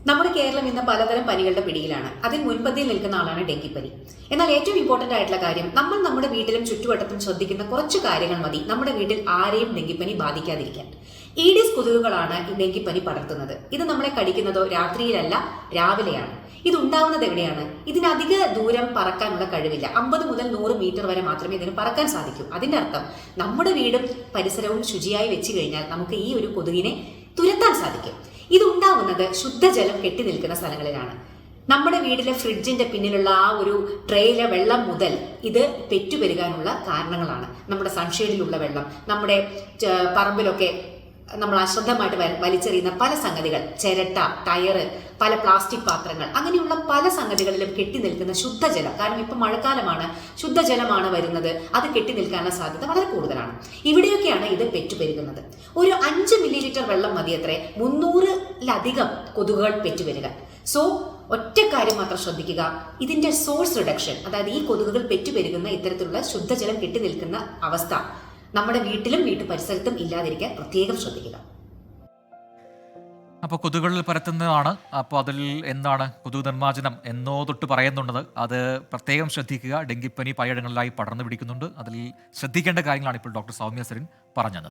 നമ്മുടെ കേരളം ഇന്ന് പലതരം പനികളുടെ പിടിയിലാണ്. അതിൽ മുൻപന്തിയിൽ നിൽക്കുന്ന ആളാണ് ഡെങ്കിപ്പനി. എന്നാൽ ഏറ്റവും ഇമ്പോർട്ടന്റ് ആയിട്ടുള്ള കാര്യം, നമ്മൾ നമ്മുടെ വീട്ടിലും ചുറ്റുവട്ടത്തും ശ്രദ്ധിക്കുന്ന കുറച്ച് കാര്യങ്ങൾ മതി നമ്മുടെ വീട്ടിൽ ആരെയും ഡെങ്കിപ്പനി ബാധിക്കാതിരിക്കാൻ. ഈഡിസ് കൊതുകുകളാണ് ഈ ഡെങ്കിപ്പനി പടർത്തുന്നത്. ഇത് നമ്മളെ കടിക്കുന്നതോ രാത്രിയിലല്ല, രാവിലെയാണ്. ഇത് ഉണ്ടാവുന്നത് എവിടെയാണ്? ഇതിനധിക ദൂരം പറക്കാനുള്ള കഴിവില്ല. 50 മുതൽ 100 മീറ്റർ വരെ മാത്രമേ ഇതിന് പറക്കാൻ സാധിക്കൂ. അതിന്റെ അർത്ഥം നമ്മുടെ വീടും പരിസരവും ശുചിയായി വെച്ച് കഴിഞ്ഞാൽ നമുക്ക് ഈ ഒരു കൊതുകിനെ തുരത്താൻ സാധിക്കും. ഇതുണ്ടാവുന്നത് ശുദ്ധജലം കെട്ടി നിൽക്കുന്ന സ്ഥലങ്ങളിലാണ്. നമ്മുടെ വീട്ടിലെ ഫ്രിഡ്ജിന്റെ പിന്നിലുള്ള ആ ഒരു ട്രേയിലെ വെള്ളം മുതൽ ഇത് പെറ്റുപെരുകാനുള്ള കാരണങ്ങളാണ്. നമ്മുടെ സൺഷെയ്ഡിലുള്ള വെള്ളം, നമ്മുടെ പറമ്പിലൊക്കെ നമ്മൾ അശ്രദ്ധമായിട്ട് വലിച്ചെറിയുന്ന പല സംഗതികൾ, ചിരട്ട, ടയറ്, പല പ്ലാസ്റ്റിക് പാത്രങ്ങൾ, അങ്ങനെയുള്ള പല സംഗതികളിലും കെട്ടി നിൽക്കുന്ന ശുദ്ധജലം. കാരണം ഇപ്പം മഴക്കാലമാണ്, ശുദ്ധജലമാണ് വരുന്നത്. അത് കെട്ടി നിൽക്കാനുള്ള സാധ്യത വളരെ കൂടുതലാണ്. ഇവിടെയൊക്കെയാണ് ഇത് പെറ്റുപെരുകുന്നത്. ഒരു 5 മില്ലി ലിറ്റർ വെള്ളം മതിയത്രേ 300-ലധികം കൊതുകുകൾ പെറ്റുപെരുകാൻ. സോ ഒറ്റ കാര്യം മാത്രം ശ്രദ്ധിക്കുക, ഇതിന്റെ സോഴ്സ് റിഡക്ഷൻ, അതായത് ഈ കൊതുകുകൾ പെറ്റുപെരുകുന്ന ഇത്തരത്തിലുള്ള ശുദ്ധജലം കെട്ടി നിൽക്കുന്ന അവസ്ഥ നമ്മുടെ വീട്ടിലും വീട്ടു പരിസരത്തും ഇല്ലാതിരിക്കാൻ പ്രത്യേകം ശ്രദ്ധിക്കുക. അപ്പോൾ കൊതുകുകളിൽ പരത്തുന്നതാണ്. അപ്പോൾ അതിൽ എന്താണ് കൊതുക് നിർമ്മാർജ്ജനം എന്നോ തൊട്ട് പറയുന്നുള്ളത്, അത് പ്രത്യേകം ശ്രദ്ധിക്കുക. ഡെങ്കിപ്പനി പലയിടങ്ങളിലായി പടർന്നു പിടിക്കുന്നുണ്ട്. അതിൽ ശ്രദ്ധിക്കേണ്ട കാര്യങ്ങളാണ് ഇപ്പോൾ ഡോക്ടർ സൗമ്യ സരിൻ പറഞ്ഞത്.